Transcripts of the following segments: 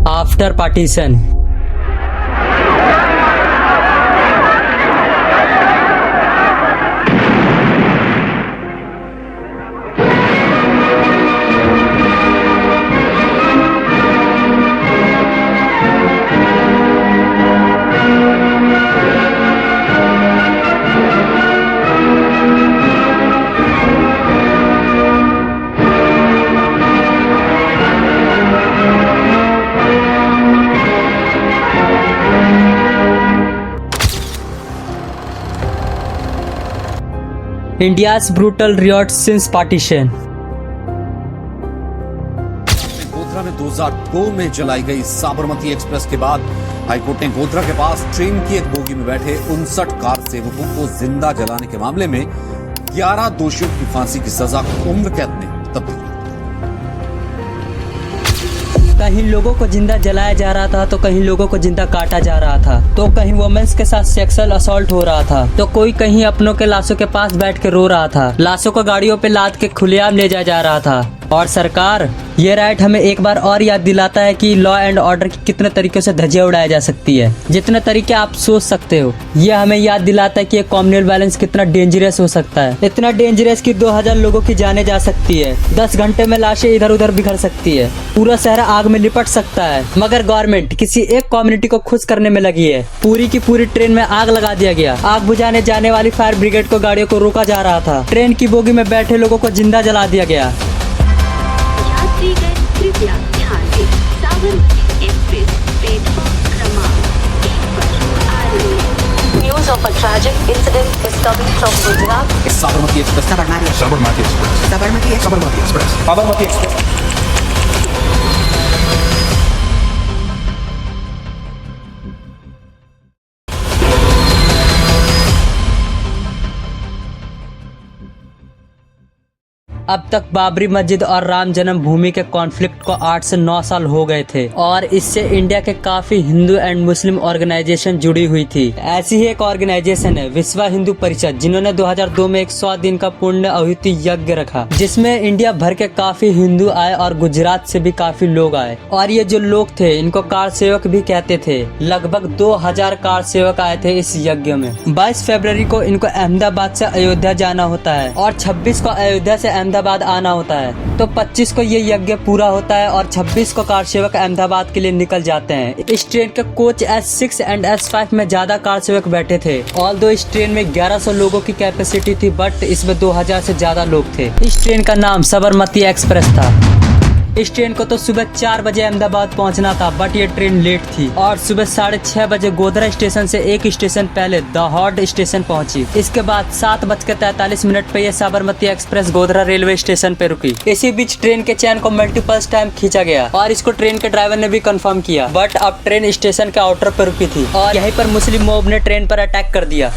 after partition. India's brutal riot since partition. Godhra में 2002 में जलाई गई साबरमती एक्सप्रेस के बाद हाईकोर्ट ने गोधरा के पास ट्रेन की एक बोगी में बैठे 59 कार सेवकों को जिंदा जलाने के मामले में 11 दोषियों की फांसी की सजा उम्र कैद में तब्दील कर दी। कहीं लोगों को जिंदा जलाया जा रहा था तो कहीं लोगों को जिंदा काटा जा रहा था, तो कहीं वुमेन्स के साथ सेक्सुअल असॉल्ट हो रहा था, तो कोई कहीं अपनों के लाशों के पास बैठ के रो रहा था, लाशों को गाड़ियों पे लाद के खुलेआम ले जाया जा रहा था। और सरकार, ये राइट हमें एक बार और याद दिलाता है कि लॉ एंड ऑर्डर की कितने तरीकों से धज्जियां उड़ाया जा सकती है, जितने तरीके आप सोच सकते हो। ये हमें याद दिलाता है कि कॉम्युनल वायलेंस कितना डेंजरस हो सकता है, इतना डेंजरस कि 2000 लोगों की जाने जा सकती है, 10 घंटे में लाशें इधर उधर बिखर सकती है, पूरा शहर आग में लिपट सकता है। मगर गवर्नमेंट किसी एक कम्युनिटी को खुश करने में लगी है। पूरी की पूरी ट्रेन में आग लगा दिया गया। आग बुझाने जाने वाली फायर ब्रिगेड को गाड़ियों को रोका जा रहा था। ट्रेन की बोगी में बैठे लोगों को जिंदा जला दिया गया। कृपया ध्यान दें, साबरमती एक्सप्रेस प्लेटफॉर्म क्रमांक 1 पर आ रही है। News of a tragic incident is coming from Gujarat. Sabarmati express Sabarmati express अब तक बाबरी मस्जिद और राम जन्मभूमि के कॉन्फ्लिक्ट को 8 से 9 साल हो गए थे और इससे इंडिया के काफी हिंदू एंड मुस्लिम ऑर्गेनाइजेशन जुड़ी हुई थी। ऐसी ही एक ऑर्गेनाइजेशन है विश्व हिंदू परिषद, जिन्होंने 2002 में एक 100 दिन का पुण्य आहुति यज्ञ रखा, जिसमें इंडिया भर के काफी हिंदू आए और गुजरात से भी काफी लोग आए। और ये जो लोग थे इनको कार सेवक भी कहते थे। लगभग 2000 कार सेवक आए थे इस यज्ञ में। 22 फरवरी को इनको अहमदाबाद से अयोध्या जाना होता है और 26 को अयोध्या से अहमदाबाद आना होता है। तो 25 को ये यज्ञ पूरा होता है और 26 को कार सेवक अहमदाबाद के लिए निकल जाते हैं। इस ट्रेन के कोच S6 एंड S5 में ज्यादा कार सेवक बैठे थे। ऑल्दो इस ट्रेन में 1100 लोगों की कैपेसिटी थी, बट इसमें 2000 से ज्यादा लोग थे। इस ट्रेन का नाम साबरमती एक्सप्रेस था। इस ट्रेन को तो सुबह 4 बजे अहमदाबाद पहुंचना था, बट ये ट्रेन लेट थी और सुबह 6:30 बजे गोधरा स्टेशन से एक स्टेशन पहले दाहोद स्टेशन पहुंची। इसके बाद 7:43 पे ये Sabarmati express Godhra railway station पे रुकी। इसी बीच ट्रेन के चैन को मल्टीपल्स टाइम खींचा गया और इसको ट्रेन के ड्राइवर ने भी कंफर्म किया, बट अब ट्रेन स्टेशन के आउटर पे रुकी थी और यहीं पर मुस्लिम मॉब ने ट्रेन पर अटैक कर दिया।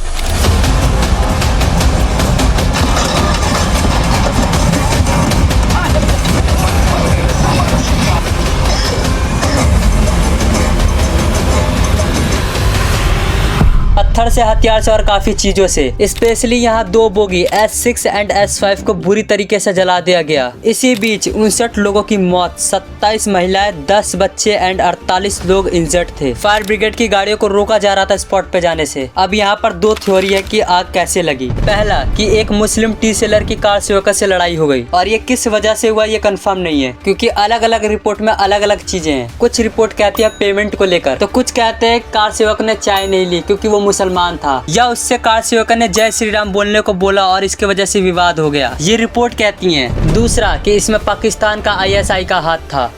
पत्थर से, हथियार से और काफी चीजों से। स्पेशली यहाँ 2 बोगी S6 एंड S5 को बुरी तरीके से जला दिया गया। इसी बीच 59 लोगों की मौत, 27 महिलाएं, 10 बच्चे एंड 48 लोग इंजर्ड थे। फायर ब्रिगेड की गाड़ियों को रोका जा रहा था स्पॉट पे जाने से। अब यहाँ पर 2 थ्योरी है कि आग कैसे लगी। पहला कि एक मुस्लिम टी सेलर की कार सेवक से लड़ाई हो गई और ये किस वजह से हुआ ये कंफर्म नहीं है, क्योंकि अलग अलग रिपोर्ट में अलग अलग चीजें हैं। कुछ रिपोर्ट कहती है पेमेंट को लेकर, तो कुछ कहते हैं कार सेवक ने चाय नहीं ली क्योंकि वो मुसलमान था, या उससे कार सेवक ने जय श्री राम बोलने को बोला और इसके वजह से विवाद हो गया। ये रिपोर्ट कहती है। दूसरा कि इसमें पाकिस्तान का ISI का हाथ था।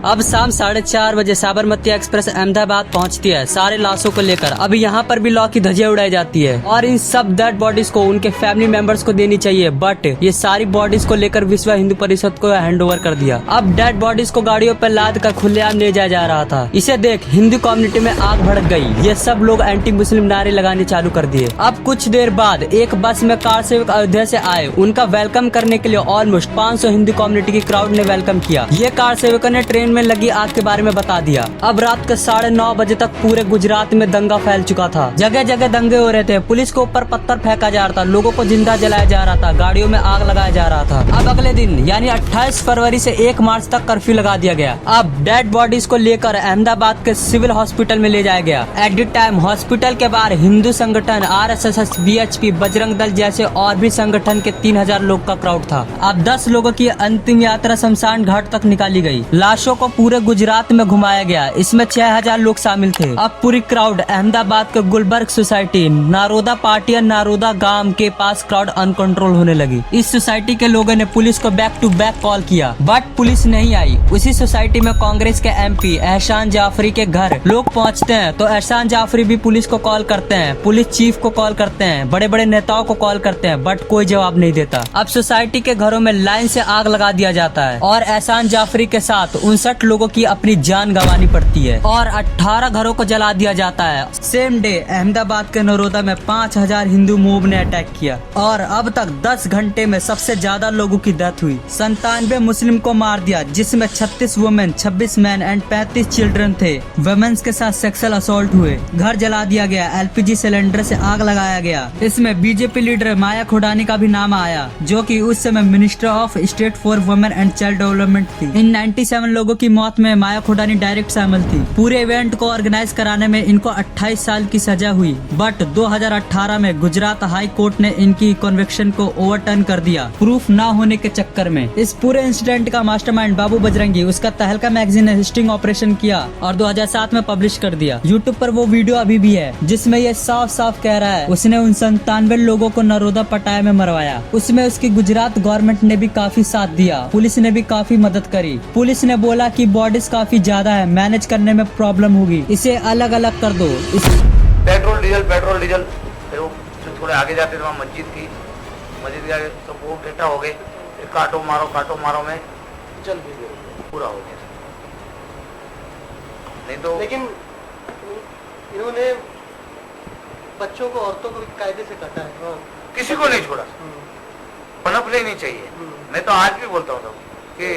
अब शाम 4:30 बजे साबरमती एक्सप्रेस अहमदाबाद पहुंचती है सारे लाशों को लेकर। अब यहाँ पर भी लॉ की धज्जियां उड़ाई जाती है और इन सब डेड बॉडीज को उनके फैमिली मेंबर्स को देनी चाहिए, बट ये सारी बॉडीज को लेकर विश्व हिंदू परिषद को हैंड ओवर कर दिया। अब डेड बॉडीज को गाड़ियों पर लाद कर खुलेआम ले जाया जा रहा था। इसे देख हिंदू कम्युनिटी में आग भड़क गई। ये सब लोग एंटी मुस्लिम नारे लगाने चालू कर दिए। अब कुछ देर बाद एक बस में कार सेवक अयोध्या से आए। उनका वेलकम करने के लिए ऑलमोस्ट 500 हिंदू कम्युनिटी की क्राउड ने वेलकम किया। ये कार सेवकों ने ट्रेन में लगी आग के बारे में बता दिया। अब रात के 9:30 बजे तक पूरे गुजरात में दंगा फैल चुका था। जगह जगह दंगे हो रहे थे। पुलिस के ऊपर पत्थर फेंका जा रहा था, लोगों को जिंदा जलाया जा रहा था, गाड़ियों में आग लगाया जा रहा था। अब अगले दिन यानी 28 फरवरी से 1 मार्च तक कर्फ्यू लगा दिया गया। अब डेड बॉडीज को लेकर अहमदाबाद के सिविल हॉस्पिटल में ले जाया गया। एट द टाइम हॉस्पिटल के बाहर हिंदू संगठन RSS, BHP, बजरंग दल जैसे और भी संगठन के 3000 लोग का क्राउड था। अब 10 लोगों की अंतिम यात्रा शमशान घाट तक निकाली गई। लाशों को पूरे गुजरात में घुमाया गया। इसमें 6000 लोग शामिल थे। अब पूरी क्राउड अहमदाबाद के गुलबर्ग सोसाइटी नारोदा पार्टी नारोदा गांव के पास क्राउड अनकंट्रोल होने लगी। इस सोसाइटी के लोगों ने पुलिस को बैक टू बैक कॉल किया, बट पुलिस नहीं आई। उसी सोसाइटी में कांग्रेस के MP एहसान जाफरी के घर लोग पहुंचते हैं तो एहसान जाफरी भी पुलिस को कॉल करते हैं, पुलिस चीफ को कॉल करते हैं, बड़े बड़े नेताओं को कॉल करते हैं, बट कोई जवाब नहीं देता। अब सोसाइटी के घरों में लाइन से आग लगा दिया जाता है और एहसान जाफरी के साथ 59 लोगों की अपनी जान गंवानी पड़ती है और 18 घरों को जला दिया जाता है। सेम डे अहमदाबाद के नरोदा में 5000 हिंदू मोब ने अटैक किया और अब तक 10 घंटे में सबसे ज्यादा लोगों की डेथ हुई। 97 मुस्लिम को मार दिया, जिसमें 36 वुमेन, 26 मैन एंड 35 चिल्ड्रन थे। वुमेन्स के साथ सेक्सुअल असॉल्ट हुए। घर जला दिया गया, LPG सिलेंडर से आग लगाया गया। इसमें BJP लीडर माया खोडानी का भी नाम आया, जो कि उस समय minister of state for women and child development थी। इन 97 लोगों की मौत में माया खोडानी डायरेक्ट शामिल थी। पूरे इवेंट को ऑर्गेनाइज कराने में इनको 28 साल की सजा हुई, बट 2018 में गुजरात हाई कोर्ट ने इनकी कन्विक्शन को ओवरटर्न कर दिया, प्रूफ ना होने के चक्कर में। इस पूरे इंसिडेंट का मास्टरमाइंड बाबू बजरंगी, उसका तहलका मैगजीन ने स्टिंग ऑपरेशन किया और 2007 में पब्लिश कर दिया। यूट्यूब पर वो वीडियो अभी भी है जिसमें ये साफ साफ कह रहा है उसने उन 97 लोगों को नरोदा पटाया में मरवाया। उसमें उसकी गुजरात गवर्नमेंट ने भी काफी साथ दिया, पुलिस ने भी काफी मदद करी। पुलिस ने बोला कि बॉडीज काफी ज्यादा है, मैनेज करने में प्रॉब्लम होगी, इसे अलग अलग कर दो। पेट्रोल डीजल फिर वो थोड़े आगे जाते थे, वहाँ मस्जिद के आगे सब वो इकट्ठा हो गए। फिर काटो मारो में चल भी गए, पूरा हो गया। नहीं तो लेकिन इन्होंने बच्चों को, औरतों को कायदे से काटा है, किसी को नहीं छोड़ा। पनपले नहीं चाहिए। मैं तो आज भी बोलता हूँ कि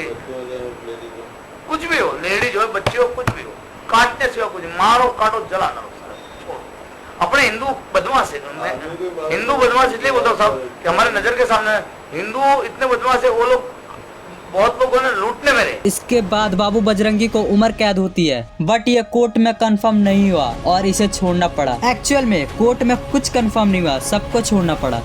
कुछ भी हो, लेडीज हो, बच्चे हो, कुछ भी हो, काटने से कुछ, मारो काटो जला ना छोड़ो। अपने हिंदू बदमाश है, हिंदू बदमाश इसलिए बोलता हूँ साहब कि हमारे नजर के सामने हिंदू इतने बदमाश है, वो लोग बहुत लोगों ने लूटने में रहे। इसके बाद बाबू बजरंगी को उम्र कैद होती है, बट ये कोर्ट में कंफर्म नहीं हुआ और इसे छोड़ना पड़ा। एक्चुअल में कोर्ट में कुछ कंफर्म नहीं हुआ, सबको छोड़ना पड़ा।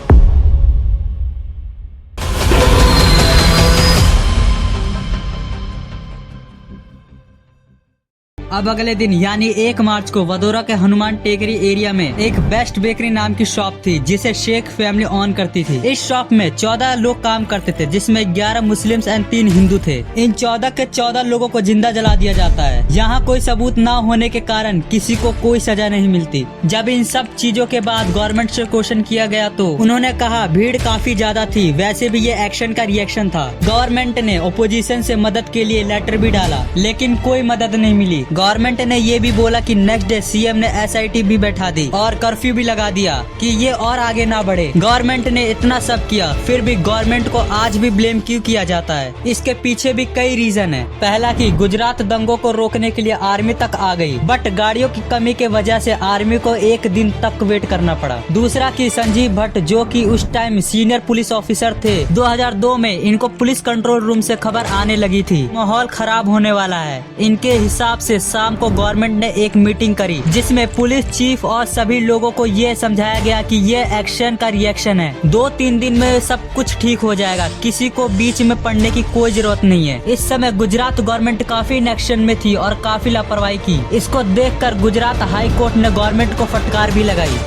अब अगले दिन यानी 1 मार्च को वडोदरा के हनुमान टेकरी एरिया में एक बेस्ट बेकरी नाम की शॉप थी जिसे शेख फैमिली ऑन करती थी। इस शॉप में 14 लोग काम करते थे, जिसमें 11 मुस्लिम्स एंड 3 हिंदू थे। इन 14 के 14 लोगों को जिंदा जला दिया जाता है। यहाँ कोई सबूत ना होने के कारण किसी को कोई सजा नहीं मिलती। जब इन सब चीजों के बाद गवर्नमेंट से क्वेश्चन किया गया तो उन्होंने कहा भीड़ काफी ज्यादा थी, वैसे भी ये एक्शन का रिएक्शन था। गवर्नमेंट ने ओपोजिशन से मदद के लिए लेटर भी डाला, लेकिन कोई मदद नहीं मिली। गवर्नमेंट ने ये भी बोला कि नेक्स्ट डे CM ने SIT भी बैठा दी और कर्फ्यू भी लगा दिया कि ये और आगे ना बढ़े। गवर्नमेंट ने इतना सब किया, फिर भी गवर्नमेंट को आज भी ब्लेम क्यों किया जाता है? इसके पीछे भी कई रीजन है। पहला कि गुजरात दंगों को रोकने के लिए आर्मी तक आ गई, बट गाड़ियों की कमी के वजह से आर्मी को 1 दिन तक वेट करना पड़ा। दूसरा कि संजीव भट्ट, जो कि उस टाइम सीनियर पुलिस ऑफिसर थे, 2002 में इनको पुलिस कंट्रोल रूम से खबर आने लगी थी माहौल खराब होने वाला है। इनके हिसाब से शाम को गवर्नमेंट ने एक मीटिंग करी जिसमें पुलिस चीफ और सभी लोगों को ये समझाया गया कि ये एक्शन का रिएक्शन है, 2-3 दिन में सब कुछ ठीक हो जाएगा, किसी को बीच में पड़ने की कोई जरूरत नहीं है। इस समय गुजरात गवर्नमेंट काफी इनएक्शन में थी और काफी लापरवाही की। इसको देखकर गुजरात हाई कोर्ट ने गवर्नमेंट को फटकार भी लगाई।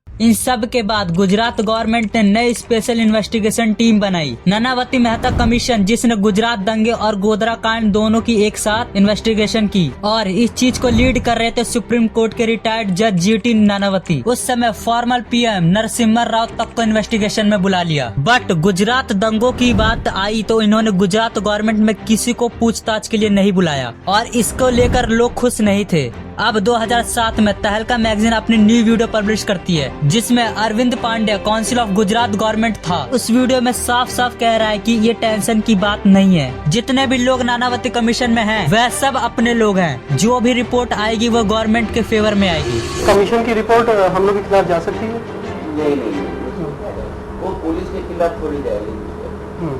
इन सब के बाद गुजरात गवर्नमेंट ने नई स्पेशल इन्वेस्टिगेशन टीम बनाई, नानावती मेहता कमीशन, जिसने गुजरात दंगे और गोधरा कांड दोनों की एक साथ इन्वेस्टिगेशन की। और इस चीज को लीड कर रहे थे सुप्रीम कोर्ट के रिटायर्ड जज GT नानावती। उस समय फॉर्मल PM नरसिम्हा राव तक को इन्वेस्टिगेशन में बुला लिया, बट गुजरात दंगों की बात आई तो इन्होंने गुजरात गवर्नमेंट में किसी को पूछताछ के लिए नहीं बुलाया और इसको लेकर लोग खुश नहीं थे। अब 2007 में तहलका मैगजीन अपनी न्यू वीडियो पब्लिश करती है जिसमें Arvind Pandey council of Gujarat government था। उस वीडियो में साफ साफ कह रहा है कि ये टेंशन की बात नहीं है, जितने भी लोग नानावती कमीशन में हैं वह सब अपने लोग हैं, जो भी रिपोर्ट आएगी वो गवर्नमेंट के फेवर में आएगी। कमीशन की रिपोर्ट हम लोग के खिलाफ जा सकती है? नहीं, वो पुलिस के खिलाफ थोड़ी जाएगी।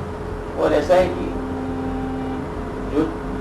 और ऐसा है कि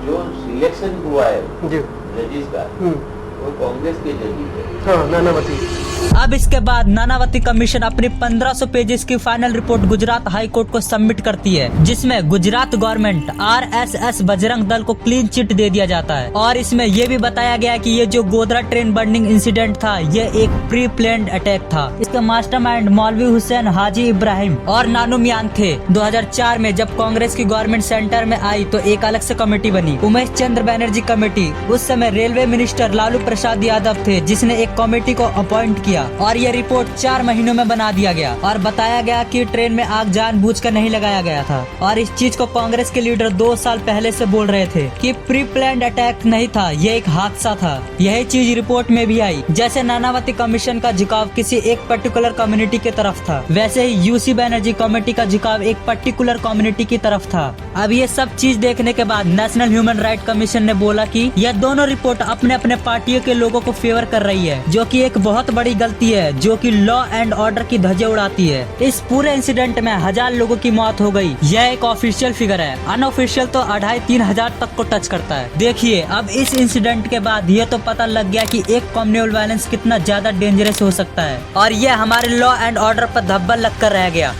जो सिलेक्शन हुआ है जी जजेस का, वो कांग्रेस के जजेस है। हाँ, नानावती। अब इसके बाद नानावती कमीशन अपनी 1500 पेजेस की final report Gujarat high court को सबमिट करती है, जिसमें गुजरात गवर्नमेंट RSS बजरंग दल को क्लीन चिट दे दिया जाता है। और इसमें यह भी बताया गया कि ये जो गोधरा ट्रेन बर्निंग इंसिडेंट था ये एक प्री प्लान्ड अटैक था। इसका मास्टरमाइंड मौलवी हुसैन हाजी इब्राहिम और नानू मियान थे। 2004 में जब कांग्रेस की गवर्नमेंट सेंटर में आई तो एक अलग से कमेटी बनी, उमेश चंद्र बनर्जी कमेटी। उस समय रेलवे मिनिस्टर लालू प्रसाद यादव थे जिसने एक कमेटी को अपॉइंट किया और ये रिपोर्ट 4 महीनों में बना दिया गया और बताया गया कि ट्रेन में आग जानबूझकर नहीं लगाया गया था। और इस चीज को कांग्रेस के लीडर 2 साल पहले से बोल रहे थे कि प्री प्लान्ड अटैक नहीं था, ये एक हादसा था। यही चीज रिपोर्ट में भी आई। जैसे नानावती कमीशन का झुकाव किसी एक पर्टिकुलर कम्युनिटी की तरफ था, वैसे ही यूसी बनर्जी कमेटी का झुकाव एक पर्टिकुलर कम्युनिटी की तरफ था। अब ये सब चीज देखने के बाद नेशनल ह्यूमन राइट कमीशन ने बोला कि यह दोनों रिपोर्ट अपने अपने पार्टियों के लोगों को फेवर कर रही है, जो कि एक बहुत बड़ी गलती है, जो कि लॉ एंड ऑर्डर की ध्वजें उड़ाती है। इस पूरे इंसिडेंट में 1000 लोगों की मौत हो गई। यह एक ऑफिशियल फिगर है, अनऑफिशियल तो 2500-3000 हजार तक को टच करता है। देखिए अब इस इंसिडेंट के बाद ये तो पता लग गया कि एक कम्युनल वायलेंस कितना ज्यादा डेंजरस हो सकता है और ये हमारे लॉ एंड ऑर्डर पर धब्बा लग कर रह गया।